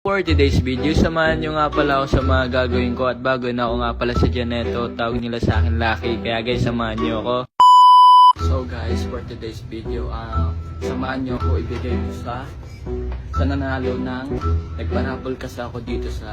For today's video, samahan nyo nga pala ako sa mga gagawin ko at bago na ako nga pala sa Janeto, tawag nila sa akin Lucky, kaya guys, samahan nyo ako. So guys, for today's video, samahan nyo ako ibigay ko sa nanalo ng nagparapol kasi ako dito sa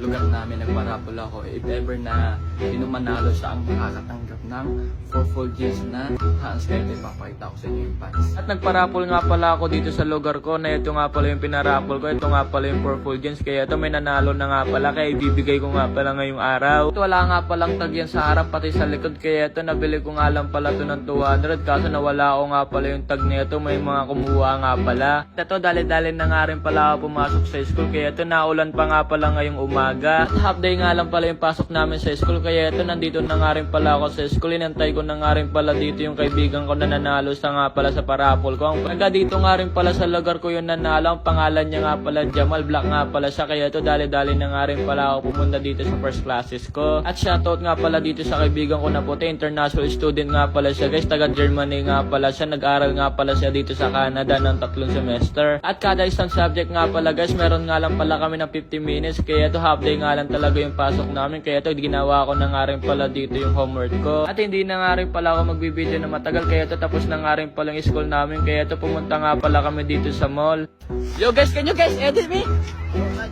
lugar namin. Nagparapol ako, if ever na manalo siya ang makakatanggap ng 4 full jeans na hands, kaya ipapakita ko sa inyo yung pants. At nagparapol nga pala ako dito sa lugar ko na ito nga pala yung pinarapol ko, ito nga pala yung 4 full jeans, kaya ito may nanalo na nga pala, kaya ibibigay ko nga pala ngayong araw. Ito wala nga palang tag yan sa harap pati sa likod, kaya ito nabili ko nga lang pala ito ng 200, kaso nawala ko nga pala yung tag nito, may mga kumuha nga pala. Ito dali-dali na nga rin pala ako pumasok sa school, kaya ito naulan pa nga pala ngayong umaga. At half day nga lang pala yung pasok namin sa school, kaya ito nandito na nga rin pala ako sa school. Inantay ko na nga rin pala dito yung kaibigan ko na nanalo sa nga pala sa parapol ko. Ang taga dito nga rin pala sa lugar ko yung nanalo, ang pangalan niya nga pala Jamal, black nga pala siya, kaya ito dali-dali na nga rin pala ako pumunta dito sa first classes ko. At shoutout nga pala dito sa kaibigan ko na puti, international student nga pala siya guys, taga Germany nga pala siya, nag-aral nga pala siya dito sa Canada ng 3 semester. At kada isang subject nga pala guys, meron nga lang pala kami ng 50 minutes, kaya ito half day nga lang talaga yung pasok namin, kaya ito ginawa ko na nga rin pala dito yung homework ko. At hindi na nga rin pala ako magbibideo na matagal, kaya ito tapos na nga rin pala yung school namin, kaya ito pumunta nga pala kami dito sa mall. Yo guys, can you guys edit me?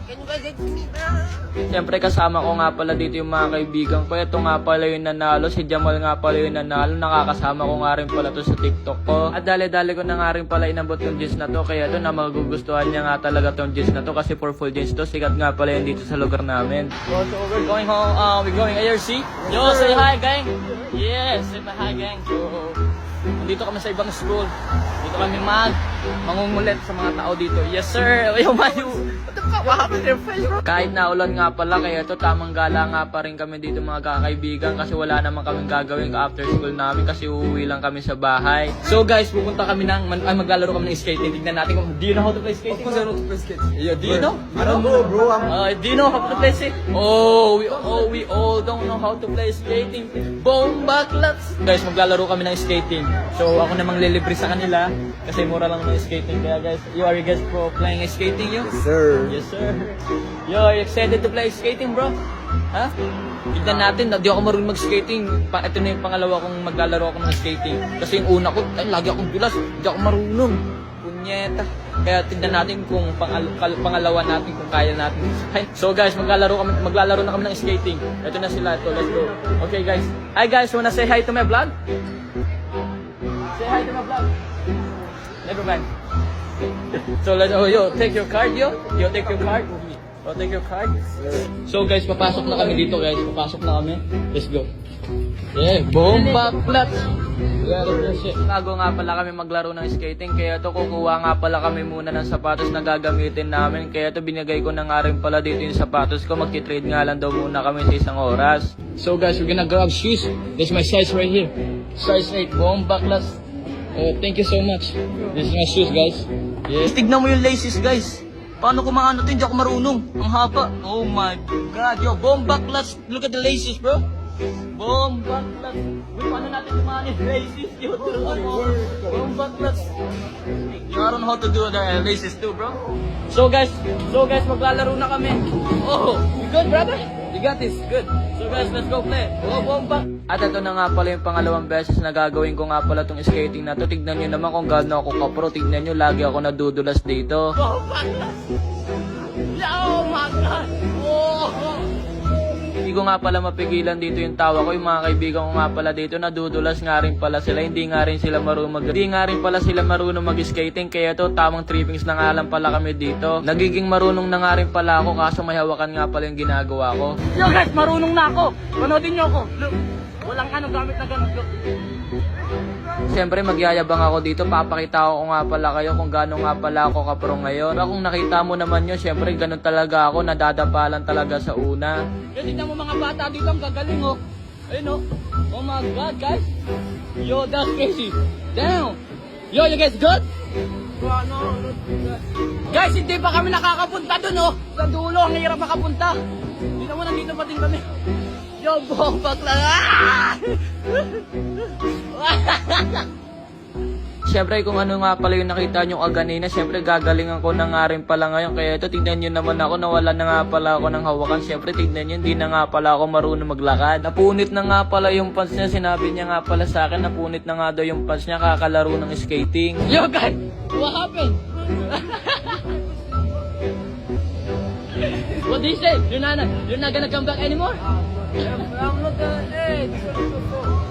Can you guys edit me? Siyempre kasama ko nga pala dito yung mga kaibigan ko. Ito nga pala yung nanalo, si Jamal nga pala yung nanalo. Nakakasama ko nga rin pala to sa TikTok ko. At dali-dali ko na nga rin pala inabot yung jeans na to, kaya ito na magugustuhan niya nga talaga tong jeans na to, kasi for full jeans to, sikat nga pala yan dito sa lugar namin. So we're going home, we're going ARC. Yo, say hi gang. Yes, say hi gang. So nandito kami sa ibang school. Dito kami mangungulit sa mga tao dito. Yes sir. Yo Mayu. What happened to your face, bro? Kahit naulan nga pala, kaya ito tamang gala nga pa rin kami dito mga kakaibigan, kasi wala naman kaming gagawin after school namin, kasi uuwi lang kami sa bahay. So guys, pupunta kami maglalaro kami ng skating. Tignan natin kung do you know how to play skating? Of course I know how to play skating. Yeah, do you know? I don't know, bro. Do you know how to play skating? We all don't know how to play skating. Bomba clutch! Guys, maglalaro kami ng skating. So ako namang lilibre sa kanila, kasi mura lang ng skating. Kaya guys, are you guys pro playing skating you? Yes, sir. Yes, sir. Yo, are you excited to play skating, bro? Ha? Tignan natin, di ako marunong mag-skating. Ito na yung pangalawa kong maglalaro ako ng skating. Kasi yung una ko, lagi akong dulas. Hindi ako marunong. Punyeta. Kaya tignan natin kung pangalawa natin, kung kaya natin. So guys, maglalaro na kami ng skating. Ito na sila, ito. Let's go. Okay guys. Hi guys, wanna say hi to my vlog? Say hi to my vlog. Never mind. So let's take your card, yo take your card. Take your card. So guys, papasok na kami dito guys. Papasok na kami. Let's go. Yeah, bomba clutch. Yeah, let's go. Bago nga pala kami maglaro ng skating, kaya to kukuha nga pala kami muna ng sapatos na gagamitin namin. Kaya to binigay ko na nga rin pala dito yung sapatos ko. Magti-trade nga lang daw muna kami sa isang oras. So guys, we're gonna grab shoes. This is my size right here. Size 8, bomba clutch. Thank you so much. This is my shoes, guys. Yes. Tignan mo yung laces, guys. Paano ko maano ito? Hindi ako marunong. Ang haba. Oh my God. Yo, bomba clutch. Look at the laces, bro. Bomba clutch. Wait, paano natin tumahan yung laces? Yo, bomba clutch. Yo, I don't know how to do the laces too, bro. So guys, maglalaro na kami. Oh, you good, brother? You got this. Good. So guys, let's go play. Oh, bomba. At ito na nga pala yung pangalawang beses na gagawin ko nga pala itong skating na to. Tignan nyo naman kung gaano ako kapro. Tignan nyo, lagi ako nadudulas dito. Oh my God! Oh! Hindi ko nga pala mapigilan dito yung tawa ko. Yung mga kaibigan ko nga pala dito, nadudulas nga rin pala sila. Hindi nga rin sila marunong mag-skating. Kaya to, tamang trippings na nga lang pala kami dito. Nagiging marunong na nga rin pala ako, kaso may hawakan nga pala yung ginagawa ko. Yo guys, marunong na ako! Panoodin nyo ako! Look! Walang gamit na ganun. Look! Siyempre magyayabang ako dito, papakita ko nga pala kayo kung gaano nga pala ako kapro ngayon. Pero kung nakita mo naman nyo, siyempre ganun talaga ako, nadadapalan talaga sa una. Yo, tignan mo mga bata dito, ang gagaling oh. Ayun oh. Oh my God guys. Yo, that's crazy. Damn. Yo, you guys good? Guys, hindi pa kami nakakapunta dun oh. Sa dulo, ang hirap makapunta. Tignan mo, nandito pa din kami. Yo, bomba lang. Siyempre kung ano nga pala yung nakita nyo kaganina, siyempre gagalingan ko na nga rin pala ngayon. Kaya ito, tignan nyo naman ako, nawala na nga pala ako ng hawakan. Siyempre tignan nyo, hindi na nga pala ako marunong maglakad. Napunit na nga pala yung pants niya, sinabi niya nga pala sa akin, napunit na nga daw yung pants niya, kakalaro ng skating. Yo guys, what happened? What do you say? You're not gonna come back anymore? I'm not gonna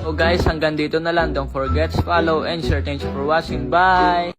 So guys, hanggang dito na lang. Don't forget to follow and share. Thanks for watching. Bye!